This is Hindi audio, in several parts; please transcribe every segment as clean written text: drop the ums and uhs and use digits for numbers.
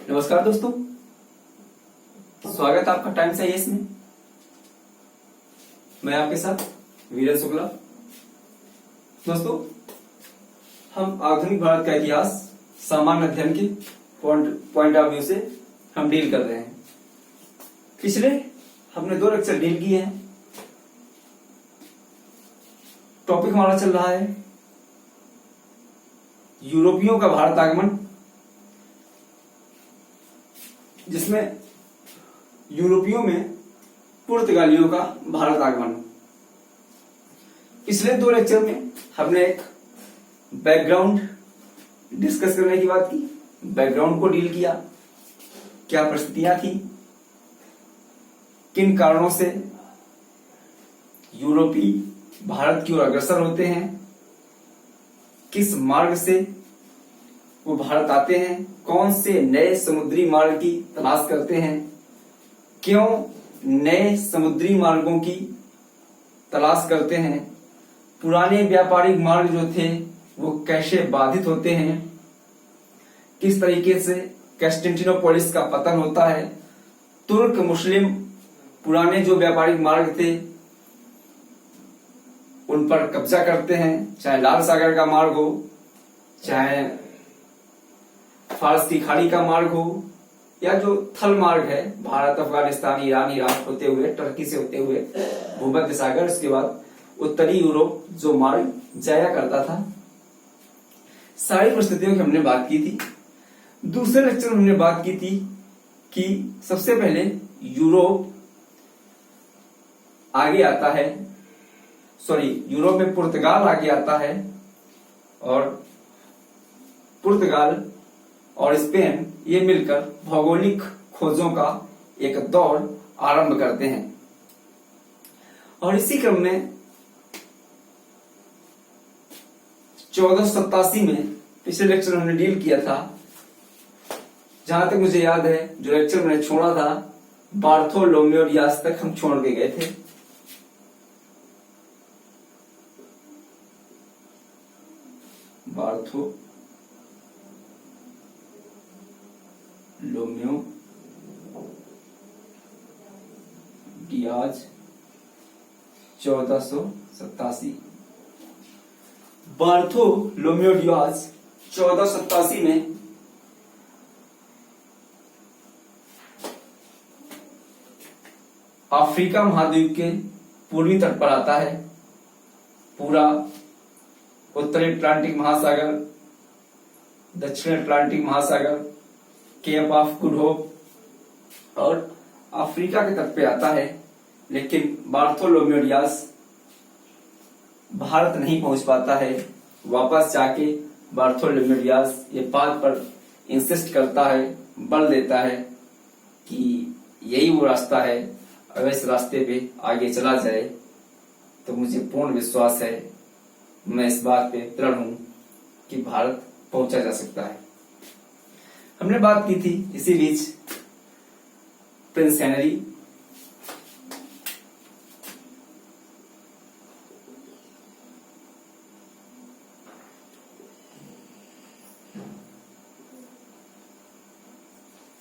नमस्कार दोस्तों, स्वागत है आपका टाइम्स आईएएस में। मैं आपके साथ वीरेंद्र शुक्ला। दोस्तों, हम आधुनिक भारत का इतिहास सामान्य अध्ययन के पॉइंट ऑफ व्यू से हम डील कर रहे हैं। पिछले हमने 2 लेक्चर डील किए हैं। टॉपिक हमारा चल रहा है यूरोपियों का भारत आगमन, जिसमें यूरोपियों में पुर्तगालियों का भारत आगमन। पिछले 2 लेक्चर में हमने एक बैकग्राउंड डिस्कस करने की बात की, बैकग्राउंड को डील किया, क्या परिस्थितियां थी, किन कारणों से यूरोपी भारत की ओर अग्रसर होते हैं, किस मार्ग से वो भारत आते हैं, कौन से नए समुद्री मार्ग की तलाश करते हैं, क्यों नए समुद्री मार्गों की तलाश करते हैं, पुराने व्यापारिक मार्ग जो थे वो कैसे बाधित होते हैं, किस तरीके से कॉन्स्टेंटिनोपोलिस का पतन होता है, तुर्क मुस्लिम पुराने जो व्यापारिक मार्ग थे उन पर कब्जा करते हैं, चाहे लाल सागर का मार्ग हो, चाहे फारस की खाड़ी का मार्ग हो, या जो थल मार्ग है भारत अफगानिस्तान ईरान इराक होते हुए टर्की से होते हुए भूमध्य सागर, उसके बाद उत्तरी यूरोप जो मार्ग जाया करता था। सारी परिस्थितियों की हमने बात की थी। दूसरे लेक्चर में हमने बात की थी कि सबसे पहले यूरोप आगे आता है, यूरोप में पुर्तगाल आगे आता है और पुर्तगाल और स्पेन ये मिलकर भौगोलिक खोजों का एक दौर आरंभ करते हैं। और इसी क्रम में 1487 में पिछले लेक्चर में हमने डील किया था, जहां तक मुझे याद है जो लेक्चर मैंने छोड़ा था बार्थोलोमेव डियाज तक हम छोड़ के गए थे। Bartholomew Diaz 1487। बार्थोलोमेव डियाज 1487 में अफ्रीका महाद्वीप के पूर्वी तट पर आता है। पूरा उत्तरी अटलांटिक महासागर, दक्षिण अटलांटिक महासागर, केप ऑफ गुड होप और अफ्रीका के तट पे आता है। लेकिन बार्थोलोमेव डियाज भारत नहीं पहुंच पाता है। वापस जाके बार्थोलोमेव डियाज ये बात पर इंसिस्ट करता है, बल देता है कि यही वो रास्ता है, अगर इस रास्ते पे आगे चला जाए तो मुझे पूर्ण विश्वास है, मैं इस बात पे दृढ़ हूं कि भारत पहुंचा जा सकता है। हमने बात की थी इसी बीच प्रिंस हेनरी,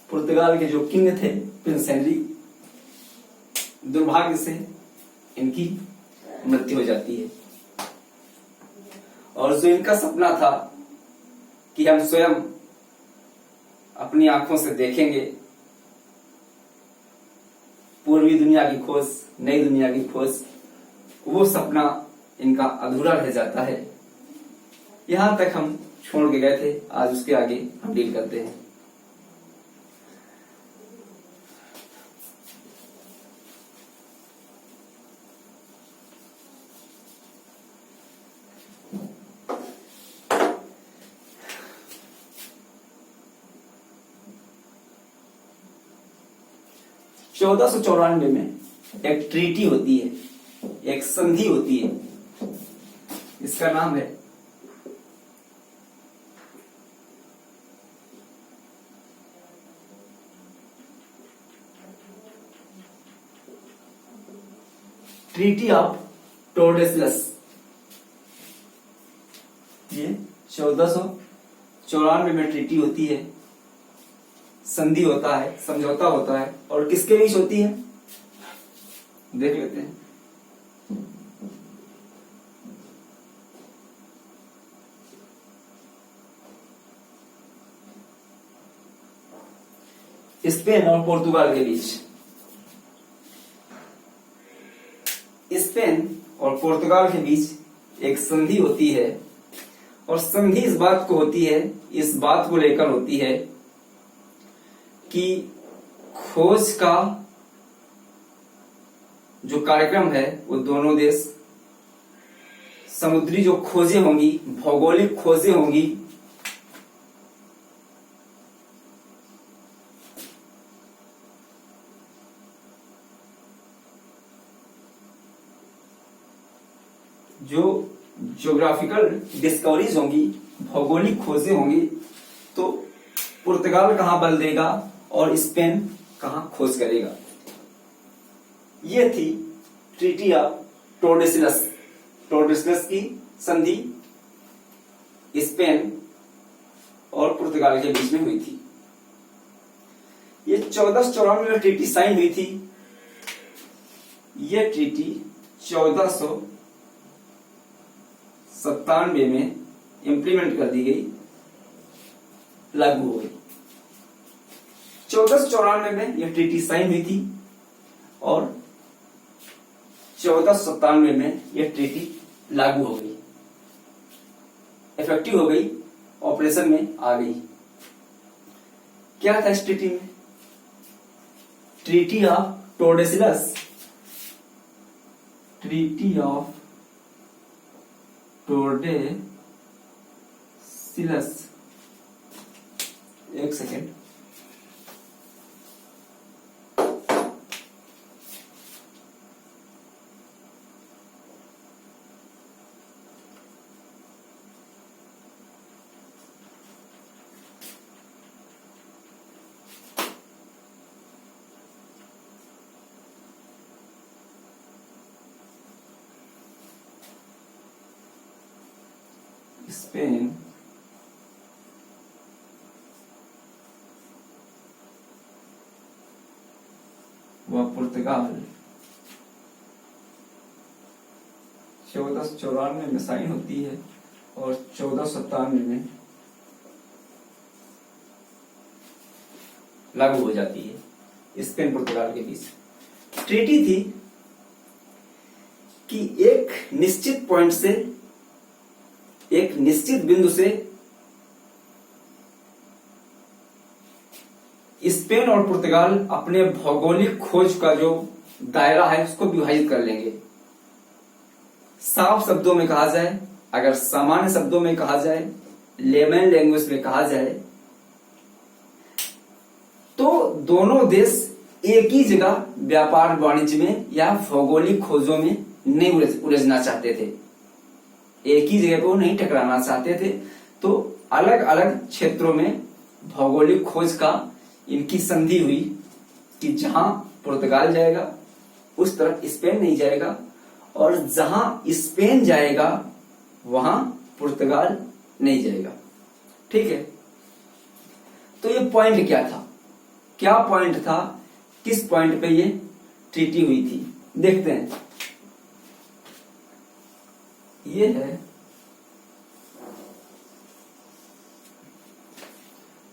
पुर्तगाल के जो किंग थे प्रिंस हेनरी, दुर्भाग्य से इनकी मृत्यु हो जाती है। और जो इनका सपना था कि हम स्वयं अपनी आंखों से देखेंगे पूर्वी दुनिया की खोज, नई दुनिया की खोज, वो सपना इनका अधूरा रह जाता है। यहां तक हम छोड़ के गए थे, आज उसके आगे हम डील करते हैं। चौदह सौ 1494 में एक ट्रीटी होती है, एक संधि होती है, इसका नाम है ट्रीटी ऑफ टोर्डेसलस। ये 1494 में ट्रीटी होती है संधि होता है, समझौता होता है, और किसके बीच होती है देख लेते हैं। स्पेन और पुर्तगाल के बीच। स्पेन और पुर्तगाल के बीच एक संधि होती है, और संधि इस बात को होती है, इस बात को लेकर होती है कि खोज का जो कार्यक्रम है वो दोनों देश, समुद्री जो खोजें होंगी, भौगोलिक खोजें होंगी, जो ज्योग्राफिकल डिस्कवरीज होंगी, भौगोलिक खोजें होंगी, तो पुर्तगाल कहां बल देगा और स्पेन कहां खोज करेगा। ये थी ट्रीटी ऑफ टोर्डेसिलस। टोर्डेसिलस की संधि स्पेन और पुर्तगाल के बीच में हुई थी। ये 1494 में ट्रीटी साइन हुई थी। ये ट्रीटी 1497 में इंप्लीमेंट कर दी गई, लागू हो गई। 1494 में यह ट्रीटी साइन हुई थी और 1497 में यह ट्रीटी लागू हो गई, इफेक्टिव हो गई, ऑपरेशन में आ गई। क्या था इस ट्रीटी में? Treaty of Tordesillas. Treaty of Tordesillas. एक सेकेंड। स्पेन व पुर्तगाल 1494 में साइन होती है और 1497 में लागू हो जाती है स्पेन पुर्तगाल के बीच। ट्रीटी थी कि एक निश्चित पॉइंट से, एक निश्चित बिंदु से स्पेन और पुर्तगाल अपने भौगोलिक खोज का जो दायरा है उसको विभाजित कर लेंगे। साफ शब्दों में कहा जाए, अगर सामान्य शब्दों में कहा जाए, लेमन लैंग्वेज में कहा जाए, तो दोनों देश एक ही जगह व्यापार वाणिज्य में या भौगोलिक खोजों में नहीं उलझना चाहते थे, एक ही जगह को नहीं टकराना चाहते थे। तो अलग अलग क्षेत्रों में भौगोलिक खोज का इनकी संधि हुई कि जहां पुर्तगाल जाएगा उस तरफ स्पेन नहीं जाएगा, और जहां स्पेन जाएगा वहां पुर्तगाल नहीं जाएगा। ठीक है, तो ये पॉइंट क्या था? क्या पॉइंट था? किस पॉइंट पे ये ट्रीटी हुई थी? देखते हैं। ये है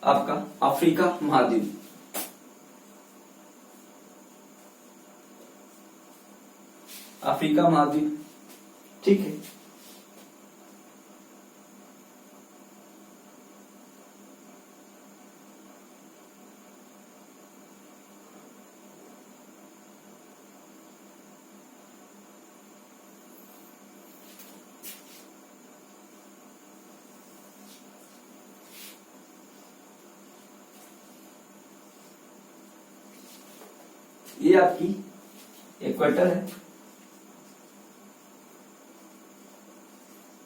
आपका अफ्रीका महाद्वीप। अफ्रीका महाद्वीप, ठीक है। ये आपकी इक्वेटर है,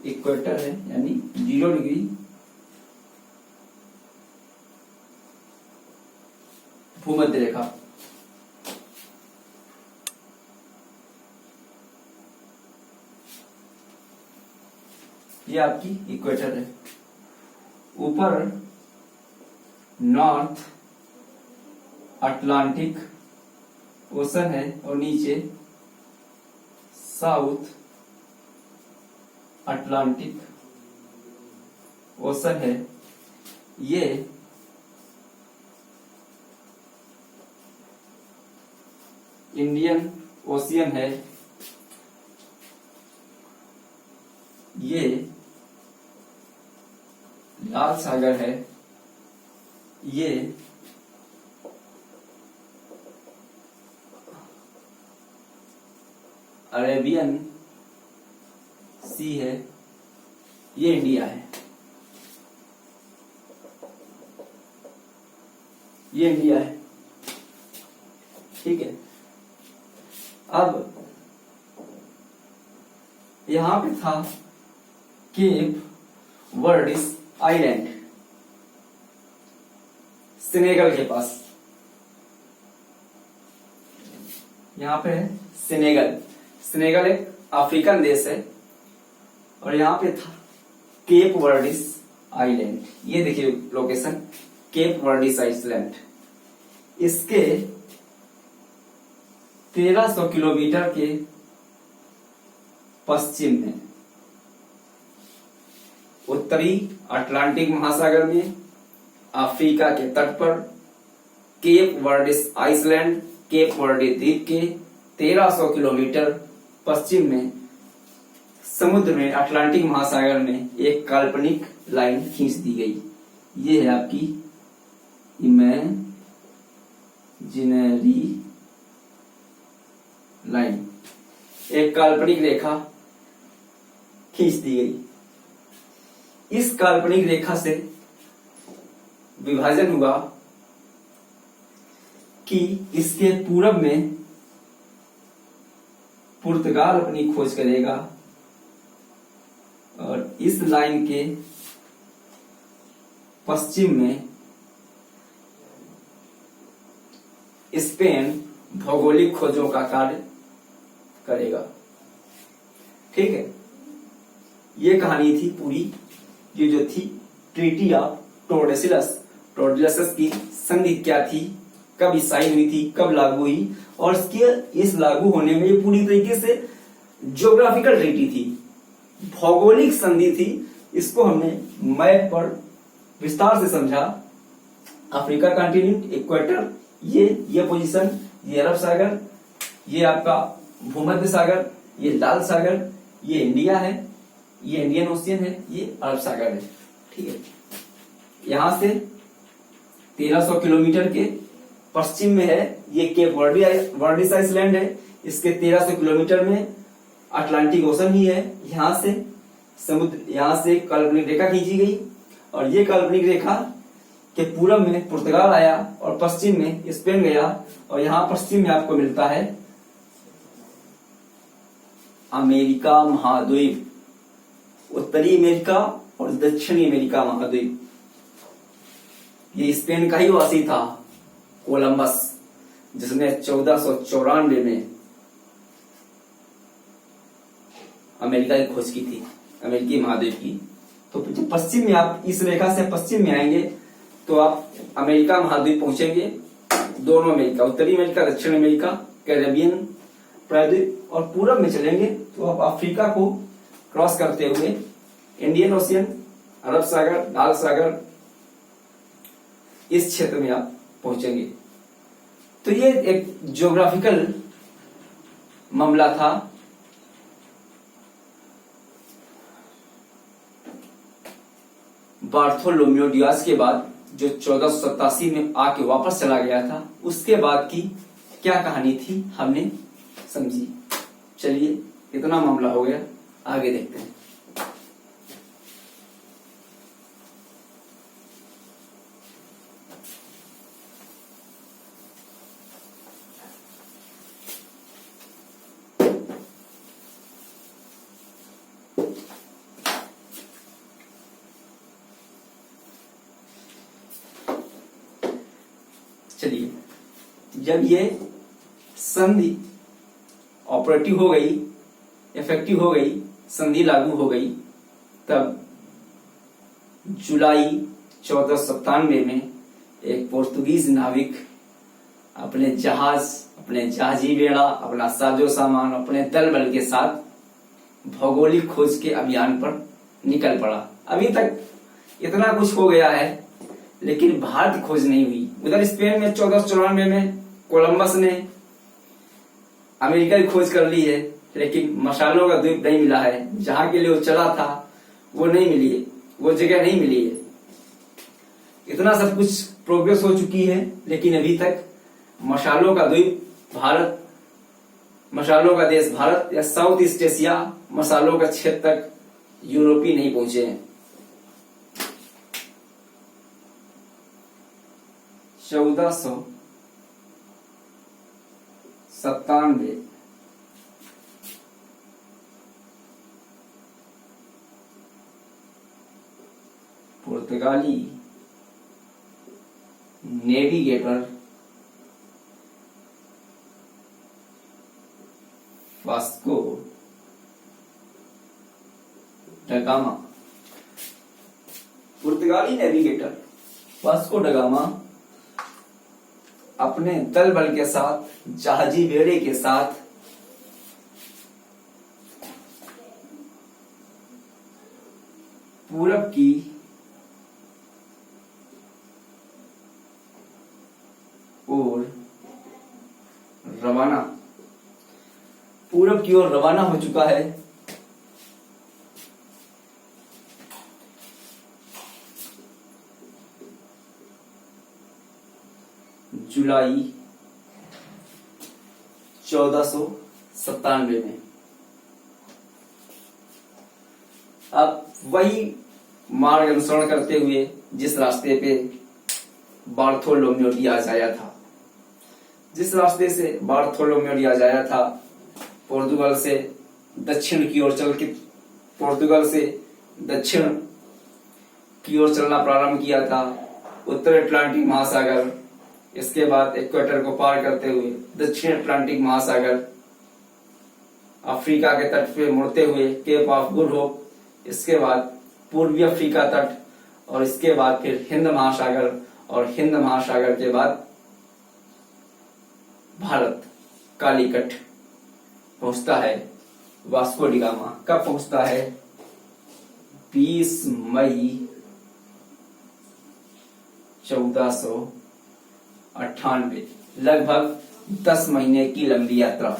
इक्वेटर है यानी 0 डिग्री भूमध्य रेखा। ये आपकी इक्वेटर है। ऊपर नॉर्थ अटलांटिक ओशन है और नीचे साउथ अटलांटिक ओशन है। ये इंडियन ओशियन है। ये लाल सागर है। ये अरेबियन सी है। ये इंडिया है। ये इंडिया है। ठीक है। अब यहां पे था केप वर्डिस आइलैंड, सेनेगल के पास। यहां पे है सेनेगल। सेनेगल एक अफ्रीकन देश है और यहां पे था केप वर्डिस आइलैंड। ये देखिए लोकेशन, केप वर्डिस आइलैंड। इसके 1300 किलोमीटर के पश्चिम में उत्तरी अटलांटिक महासागर में अफ्रीका के तट पर केप वर्डिस आइलैंड, केप वर्डे द्वीप के 1300 किलोमीटर पश्चिम में समुद्र में अटलांटिक महासागर में एक काल्पनिक लाइन खींच दी गई। ये है आपकी इमेजिनरी लाइन, एक काल्पनिक रेखा खींच दी गई। इस काल्पनिक रेखा से विभाजन हुआ कि इसके पूरब में पुर्तगाल अपनी खोज करेगा और इस लाइन के पश्चिम में स्पेन भौगोलिक खोजों का कार्य करेगा। ठीक है। ये कहानी थी पूरी। ये जो थी ट्रीटी ऑफ टोर्डेसिलस। टोर्डेसिलस की संधि क्या थी, कब साइन हुई थी, कब लागू हुई, और इसके इस लागू होने में ये पूरी तरीके से ज्योग्राफिकल ट्रीटी थी, भौगोलिक संधि थी। इसको हमने मैप पर विस्तार से समझा। अफ्रीका कॉन्टिनेंट, इक्वेटर, ये पोजीशन, ये अरब सागर, ये आपका भूमध्य सागर, ये लाल सागर, ये इंडिया है, ये इंडियन ओशियन है, ये अरब सागर है। ठीक है। यहां से 1300 किलोमीटर के पश्चिम में है ये केप वर्डिस आइलैंड है। इसके 1300 किलोमीटर में अटलांटिक ओशन ही है। यहां से समुद्र, यहां से काल्पनिक रेखा खींची गई और ये काल्पनिक रेखा के पूरब में पुर्तगाल आया और पश्चिम में स्पेन गया और यहां पश्चिम में आपको मिलता है अमेरिका महाद्वीप, उत्तरी अमेरिका और दक्षिणी अमेरिका महाद्वीप। ये स्पेन का ही वासी था कोलंबस, जिसने 1494 में अमेरिका की खोज की थी, अमेरिकी महाद्वीप की। तो पश्चिम में आप इस रेखा से पश्चिम में आएंगे तो आप अमेरिका महाद्वीप पहुंचेंगे। दोनों अमेरिका, उत्तरी अमेरिका, दक्षिण अमेरिका, कैरेबियन प्रायद्वीप, और पूरब में चलेंगे तो आप अफ्रीका को क्रॉस करते हुए इंडियन ओशियन, अरब सागर, लाल सागर, इस क्षेत्र में आप पहुंचेंगे। तो ये एक ज्योग्राफिकल मामला था। बार्थोलोम्यू डियाज के बाद जो 1487 में आके वापस चला गया था, उसके बाद की क्या कहानी थी हमने समझी। चलिए, इतना मामला हो गया, आगे देखते हैं। चलिए, जब ये संधि ऑपरेटिव हो गई, इफेक्टिव हो गई, संधि लागू हो गई, तब जुलाई 1497 में एक पोर्तुगीज नाविक अपने जहाज, अपने जहाजी बेड़ा, अपना साजो सामान, अपने दल बल के साथ भौगोलिक खोज के अभियान पर निकल पड़ा। अभी तक इतना कुछ हो गया है, लेकिन भारत की खोज नहीं हुई। उधर स्पेन में 1494 में कोलंबस ने अमेरिका की खोज कर ली है, लेकिन मसालों का द्वीप नहीं मिला है। जहां के लिए वो चला था वो नहीं मिली है, वो जगह नहीं मिली है। इतना सब कुछ प्रोग्रेस हो चुकी है, लेकिन अभी तक मसालों का द्वीप भारत, मसालों का देश भारत या साउथ ईस्ट एशिया मसालों का क्षेत्र तक यूरोपी नहीं पहुंचे हैं। 1497 पुर्तगाली नेविगेटर वास्को डगामा, पुर्तगाली नेविगेटर वास्को डगामा अपने दल बल के साथ, जहाजी बेड़े के साथ पूरब की ओर रवाना हो चुका है। जुलाई 1497 में। अब वही मार्ग अनुसरण करते हुए जिस रास्ते पे बार्थोलोम्यू डियाज आया था, जिस रास्ते से बार्थोलोम्यू डियाज आया था, पोर्तुगल से दक्षिण की ओर चलना प्रारंभ किया था। उत्तर अटलांटिक महासागर, इसके बाद इक्वेटर को पार करते हुए दक्षिण अटलांटिक महासागर, अफ्रीका के तट पे मुड़ते हुए केप ऑफ गुड होप, इसके बाद पूर्वी अफ्रीका तट, और इसके बाद फिर हिंद महासागर, और हिंद महासागर के बाद भारत कालीकट पहुंचता है। वास्को डी गामा कब पहुंचता है? 20 मई 1498, लगभग 10 महीने की लंबी यात्रा।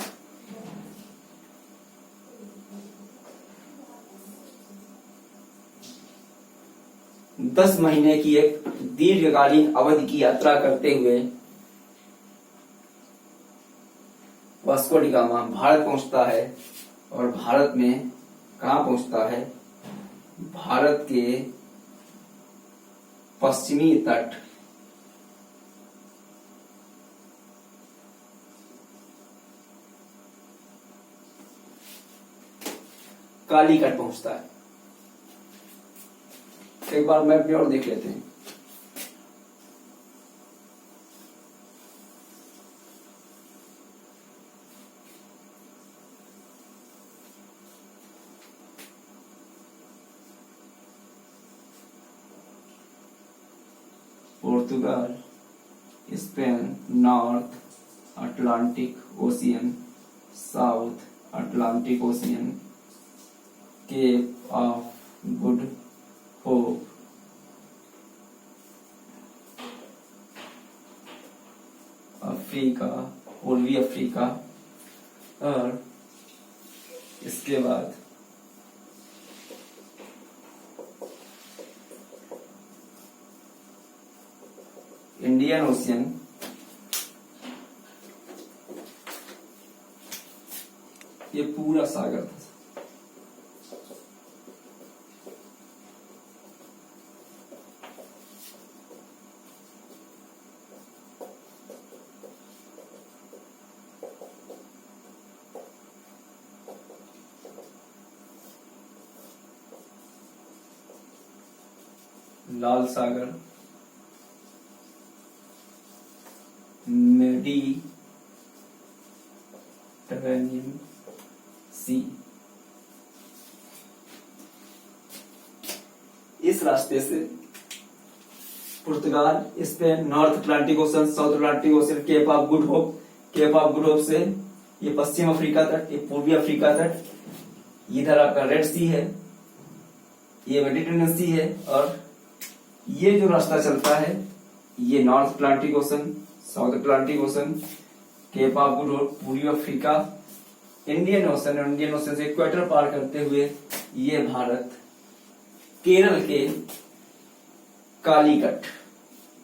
दस महीने की एक दीर्घकालीन अवधि की यात्रा करते हुए वास्को डी गामा भारत पहुंचता है। और भारत में कहां पहुंचता है? भारत के पश्चिमी तट, कालीकट पहुंचता है। एक बार मैप भी और देख लेते हैं। Portugal, Spain, North Atlantic Ocean, South Atlantic Ocean, Cape of Good Hope, Africa, पूर्वी अफ्रीका, और इसके बाद इंडियन ओशियन, ये पूरा सागर था। लाल सागर, मेडिटेरेनियन सी, इस रास्ते से पुर्तगाल, Spain, North Atlantic Ocean, South Atlantic Ocean, Cape of Good Hope, Cape of Good Hope से ये पश्चिम अफ्रीका तट, ये पूर्वी अफ्रीका तट, इधर आपका रेड सी है, ये मेडिटेरेनियन सी है, और ये जो रास्ता चलता है ये North Atlantic Ocean, South Atlantic Ocean, Cape of Good Hope, पूर्वी अफ्रीका, इंडियन ओशन, और इंडियन ओशन से इक्वेटर पार करते हुए ये भारत केरल के कालीकट,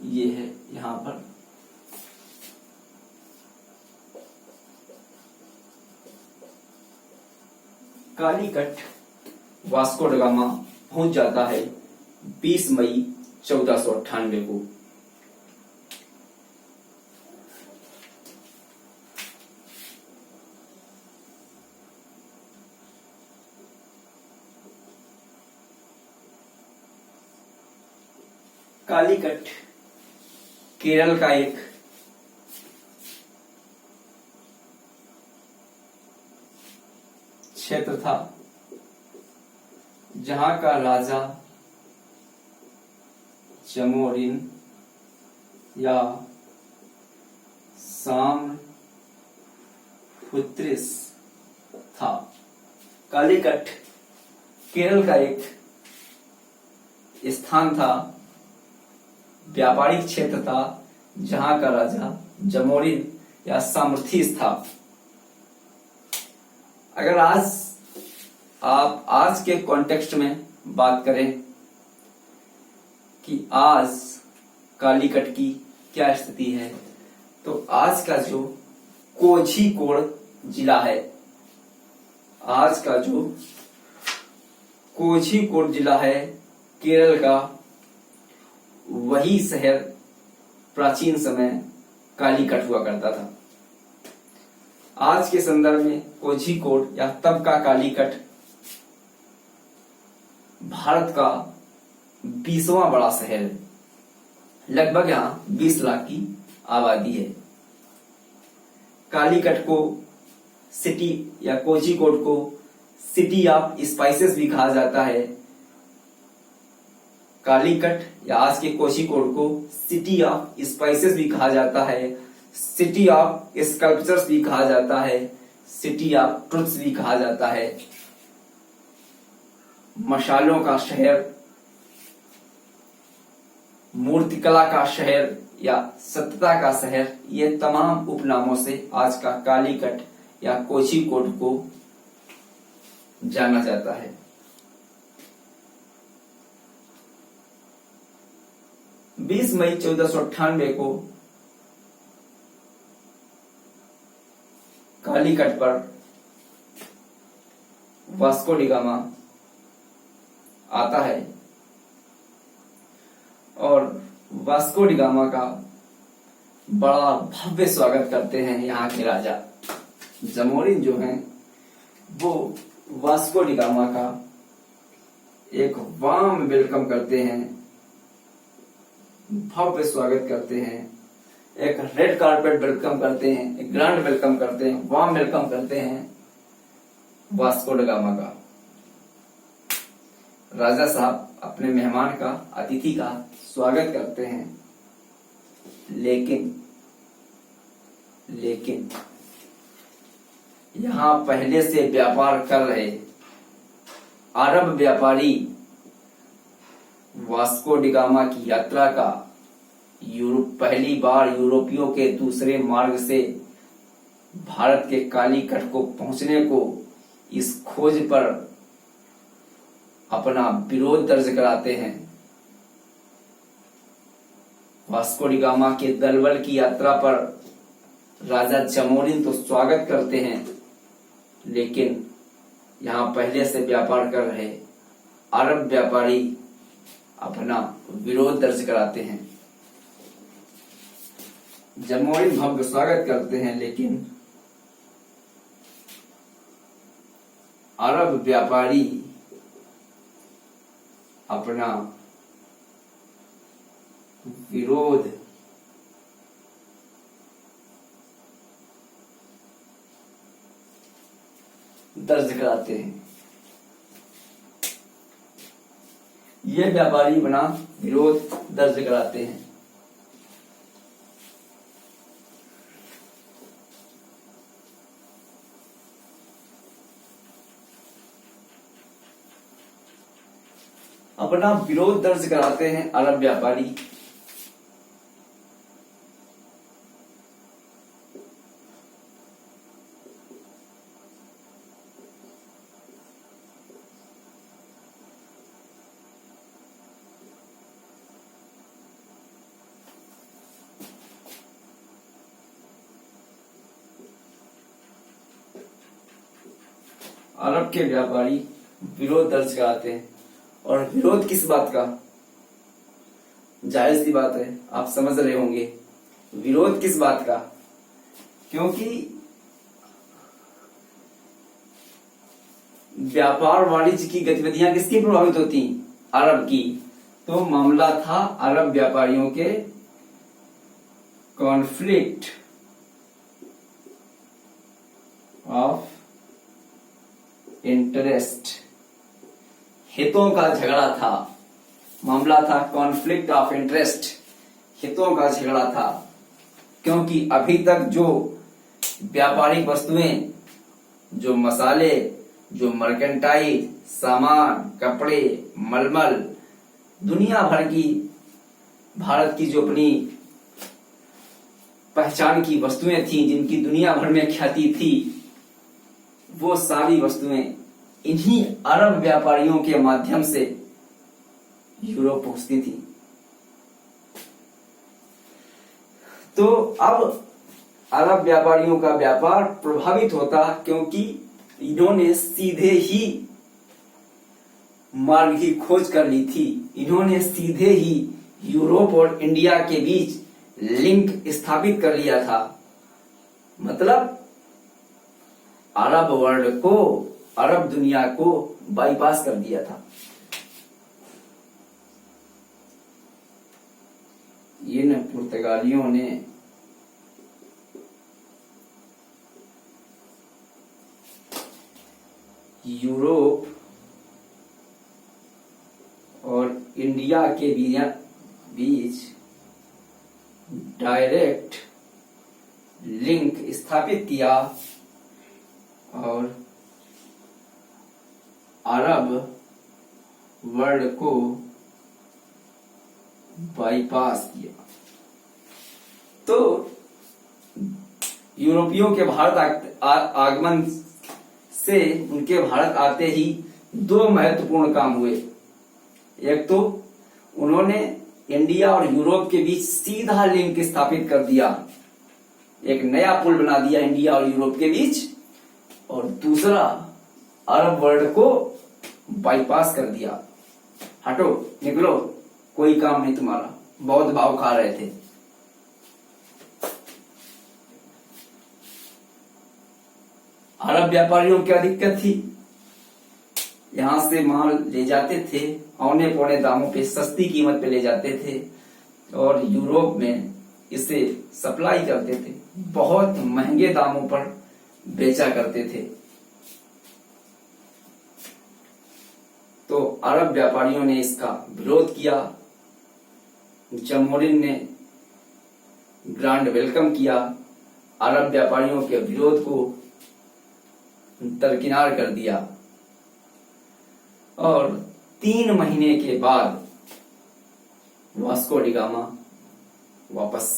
ये है यहां पर। कालीकट वास्को ड गामा पहुंच जाता है 20 मई 1498 को। कालीकट केरल का एक क्षेत्र था जहां का राजा जमोरिन या साम्राज्यपुत्रिस था। कालीकट केरल का एक स्थान था, व्यापारिक क्षेत्र था, जहां का राजा जमोरिन या सामर्थीस था। अगर आप आज के कॉन्टेक्स्ट में बात करें कि आज कालीकट की क्या स्थिति है, तो आज का जो कोझीकोड जिला है, आज का जो कोझीकोड जिला है केरल का, वही शहर प्राचीन समय कालीकट हुआ करता था। आज के संदर्भ में कोझीकोड या तब का कालीकट भारत का 20वां बड़ा शहर है। लगभग यहां 20 लाख की आबादी है। कालीकट को सिटी या कोझीकोड को सिटी ऑफ स्पाइसेस भी कहा जाता है। कालीकट या आज के कोझीकोड को सिटी ऑफ स्पाइसेस भी कहा जाता है, सिटी ऑफ स्कल्पचर्स भी कहा जाता है, सिटी ऑफ ट्रुथ्स भी कहा जाता है। मशालों का शहर, मूर्तिकला का शहर या सत्यता का शहर, ये तमाम उपनामों से आज का कालीकट या कोझीकोड को जाना जाता है। 20 मई 1498 को कालीकट पर वास्को डी गामा आता है और वास्को डी गामा का बड़ा भव्य स्वागत करते हैं यहाँ के राजा जमोरिन जो हैं, वो वास्को डी गामा का एक वार्म वेलकम करते हैं, भव्य स्वागत करते हैं, एक रेड कारपेट वेलकम करते हैं, एक ग्रैंड वेलकम करते हैं, वार्म वेलकम करते हैं वास्को डी गामा का। राजा साहब अपने मेहमान का, अतिथि का स्वागत करते हैं, लेकिन यहां पहले से व्यापार कर रहे अरब व्यापारी वास्को डी गामा की यात्रा का पहली बार यूरोपियों के दूसरे मार्ग से भारत के कालीकट को पहुंचने को, इस खोज पर अपना विरोध दर्ज कराते हैं। वास्को डी गामा के दलबल की यात्रा पर राजा जमोरिन तो स्वागत करते हैं, लेकिन यहां पहले से व्यापार कर रहे अरब व्यापारी अपना विरोध दर्ज कराते हैं। जमोरिन भव्य स्वागत करते हैं, लेकिन अरब व्यापारी अपना विरोध दर्ज कराते हैं। यह व्यापारी बना विरोध दर्ज कराते हैं। अपना विरोध दर्ज कराते हैं अरब व्यापारी। अरब के व्यापारी विरोध दर्ज कराते हैं। और विरोध किस बात का? जायज सी बात है, आप समझ रहे होंगे विरोध किस बात का। क्योंकि व्यापार वाणिज्य की गतिविधियां किसकी प्रभावित होती? अरब की। तो मामला था अरब व्यापारियों के कॉन्फ्लिक्ट ऑफ इंटरेस्ट, हितों का झगड़ा था। मामला था कॉन्फ्लिक्ट ऑफ इंटरेस्ट, हितों का झगड़ा था। क्योंकि अभी तक जो व्यापारिक वस्तुएं, जो मसाले, जो मर्केंटाइल सामान, कपड़े, मलमल, दुनिया भर की भारत की जो अपनी पहचान की वस्तुएं थी, जिनकी दुनिया भर में ख्याति थी, वो सारी वस्तुएं इन्हीं अरब व्यापारियों के माध्यम से यूरोप पहुंचती थी। तो अब अरब व्यापारियों का व्यापार प्रभावित होता, क्योंकि इन्होंने सीधे ही मार्ग की खोज कर ली थी। इन्होंने सीधे ही यूरोप और इंडिया के बीच लिंक स्थापित कर लिया था। मतलब अरब वर्ल्ड को, अरब दुनिया को बाईपास कर दिया था। ये न पुर्तगालियों ने यूरोप और इंडिया के बीच डायरेक्ट लिंक स्थापित किया और अरब वर्ल्ड को बाईपास किया। तो यूरोपियों के भारत आगमन से उनके भारत आते ही दो महत्वपूर्ण काम हुए। एक तो उन्होंने इंडिया और यूरोप के बीच सीधा लिंक स्थापित कर दिया, एक नया पुल बना दिया इंडिया और यूरोप के बीच। और दूसरा, अरब वर्ल्ड को बाईपास कर दिया। हटो, निकलो, कोई काम नहीं तुम्हारा। बहुत भाव खा रहे थे। अरब व्यापारियों को क्या दिक्कत थी? यहां से माल ले जाते थे, औने पौने दामों पे, सस्ती कीमत पे ले जाते थे और यूरोप में इसे सप्लाई करते थे, बहुत महंगे दामों पर बेचा करते थे। तो अरब व्यापारियों ने इसका विरोध किया। जमहूरिन ने ग्रांड वेलकम किया, अरब व्यापारियों के विरोध को दरकिनार कर दिया। और 3 महीने के बाद वास्को डी गामा वापस।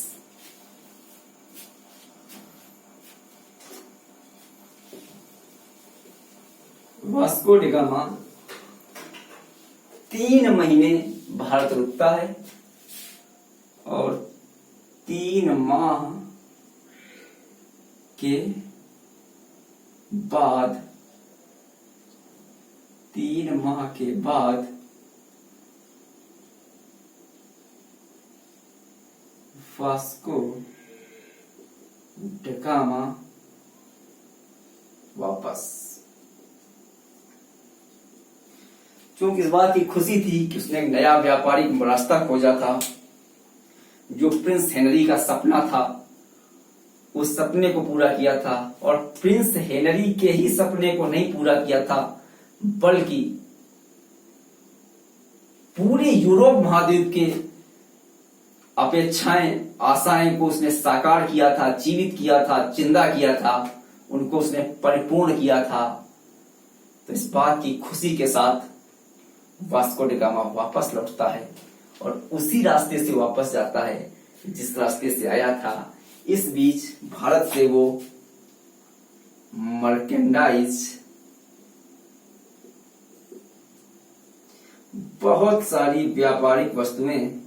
वास्को डी गामा 3 महीने भारत रुकता है और 3 माह के बाद 3 माह के बाद वास्को डी गामा वापस। क्योंकि इस बात की खुशी थी कि उसने एक नया व्यापारिक रास्ता खोजा था। जो प्रिंस हेनरी का सपना था, उस सपने को पूरा किया था। और प्रिंस हेनरी के ही सपने को नहीं पूरा किया था, बल्कि पूरे यूरोप महाद्वीप के अपेक्षाएं, आशाएं को उसने साकार किया था, जीवित किया था, जिंदा किया था, उनको उसने परिपूर्ण किया था। तो इस बात की खुशी के साथ वास्को डी गामा वापस लौटता है और उसी रास्ते से वापस जाता है जिस रास्ते से आया था। इस बीच भारत से वो मर्केंडाइज, बहुत सारी व्यापारिक वस्तुएं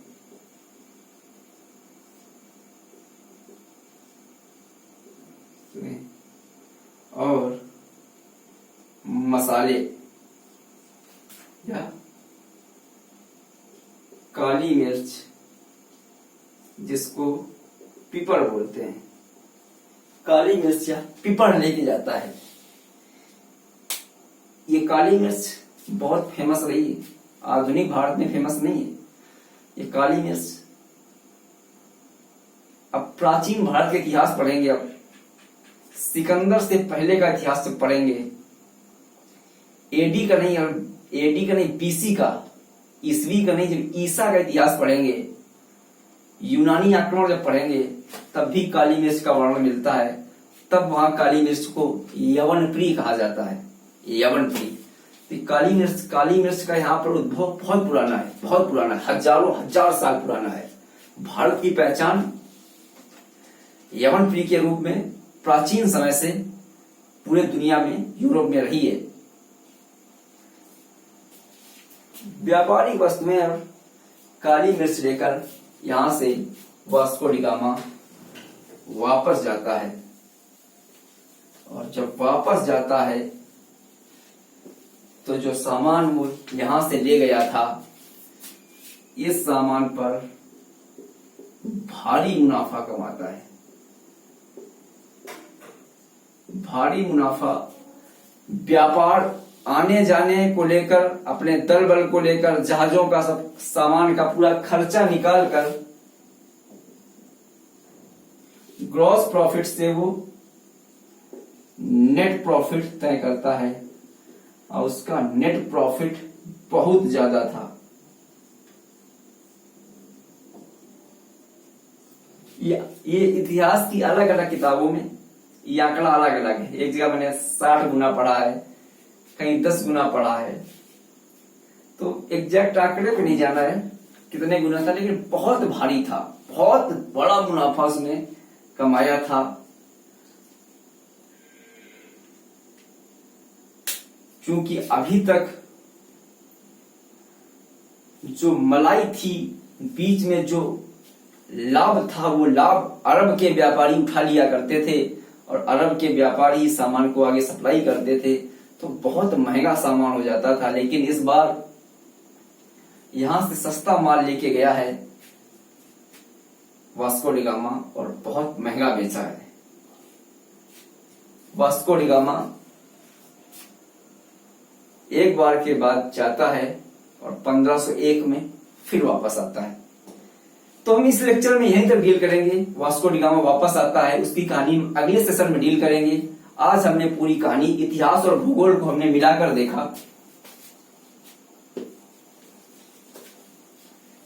और मसाले या काली मिर्च, जिसको पिपर बोलते हैं, काली मिर्च या पिपर लेके जाता है। ये काली मिर्च बहुत फेमस रही है, आधुनिक भारत में फेमस नहीं है ये काली मिर्च। अब प्राचीन भारत का इतिहास पढ़ेंगे, अब सिकंदर से पहले का इतिहास जब पढ़ेंगे, एडी का नहीं बीसी का, ईसवी का नहीं, जब ईसा का इतिहास पढ़ेंगे, यूनानी आक्रमण जब पढ़ेंगे, तब भी काली मिर्च का वर्णन मिलता है। तब वहां काली मिर्च को यवनप्री कहा जाता है, यवनप्री। तो काली मिर्च का यहाँ पर उद्भव बहुत पुराना है, बहुत पुराना है, हजार साल पुराना है। भारत की पहचान यवनप्री के रूप में प्राचीन समय से पूरे दुनिया में, यूरोप में रही है। व्यापारिक वस्तुएं और काली मिर्च लेकर यहां से वास्को डी गामा वापस जाता है और जब वापस जाता है तो जो सामान वो यहां से ले गया था, इस सामान पर भारी मुनाफा कमाता है। भारी मुनाफा, व्यापार, आने जाने को लेकर, अपने दल बल को लेकर, जहाजों का सब सामान का पूरा खर्चा निकाल कर ग्रॉस प्रॉफिट से वो नेट प्रॉफिट तय करता है और उसका नेट प्रॉफिट बहुत ज्यादा था। ये इतिहास की अलग अलग किताबों में ये आंकड़ा अलग अलग है। एक जगह मैंने 60 गुना पढ़ा है, कहीं 10 गुना पढ़ा है, तो एग्जैक्ट आंकड़े पे नहीं जाना है कितने गुना था, लेकिन बहुत भारी था, बहुत बड़ा मुनाफा उसने कमाया था। क्योंकि अभी तक जो मलाई थी, बीच में जो लाभ था, वो लाभ अरब के व्यापारी उठा लिया करते थे और अरब के व्यापारी सामान को आगे सप्लाई करते थे, तो बहुत महंगा सामान हो जाता था। लेकिन इस बार यहां से सस्ता माल लेके गया है वास्को डी गामा और बहुत महंगा बेचा है। वास्को डी गामा एक बार के बाद जाता है और 1501 में फिर वापस आता है। तो हम इस लेक्चर में यहीं तक डील करेंगे। वास्को डी गामा वापस आता है, उसकी कहानी अगले सेशन में डील करेंगे। आज हमने पूरी कहानी, इतिहास और भूगोल को हमने मिलाकर देखा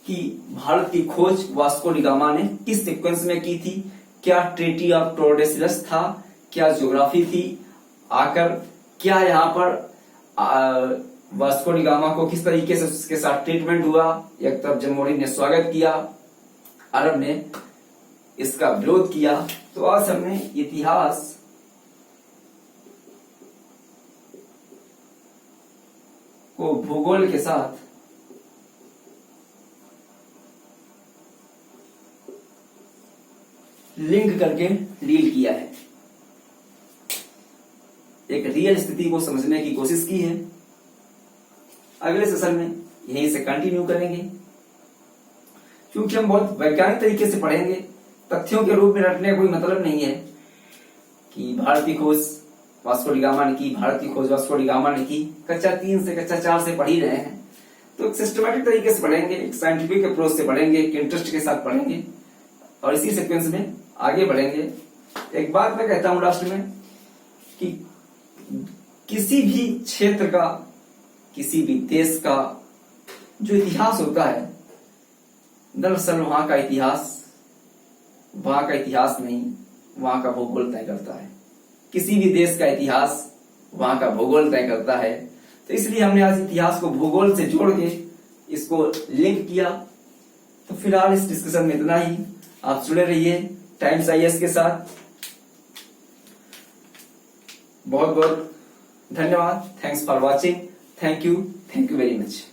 कि भारत की खोज वास्को डी गामा ने किस सीक्वेंस में की थी, क्या ट्रीटी ऑफ टोरडेसिलस था, क्या ज्योग्राफी थी, आकर क्या यहाँ पर वास्को डी गामा को किस तरीके से उसके साथ ट्रीटमेंट हुआ। एक तरफ जमहूरी ने स्वागत किया, अरब ने इसका विरोध किया। तो आज हमने इतिहास को भूगोल के साथ लिंक करके डील किया है, एक रियल स्थिति को समझने की कोशिश की है। अगले सेशन में यहीं से कंटिन्यू करेंगे, क्योंकि हम बहुत वैज्ञानिक तरीके से पढ़ेंगे। तथ्यों के रूप में रटने का कोई मतलब नहीं है कि भारत की खोज वास्को डी गामा ने की, भारत की खोज वास्को डी गामा ने की। कक्षा 3 से कक्षा 4 से पढ़ ही रहे हैं, तो एक सिस्टमैटिक तरीके से पढ़ेंगे, एक साइंटिफिक अप्रोच से पढ़ेंगे, एक इंटरेस्ट के साथ पढ़ेंगे और इसी सीक्वेंस में आगे बढ़ेंगे। एक बात मैं कहता हूं लास्ट में कि किसी भी क्षेत्र का, किसी भी देश का जो इतिहास होता है, दरअसल वहां का इतिहास नहीं, वहां का भूगोल तय करता है। किसी भी देश का इतिहास वहां का भूगोल तय करता है। तो इसलिए हमने आज इतिहास को भूगोल से जोड़ के इसको लिंक किया। तो फिलहाल इस डिस्कशन में इतना ही। आप जुड़े रहिए टाइम्स IAS के साथ। बहुत बहुत धन्यवाद। Thanks for watching. Thank you very much.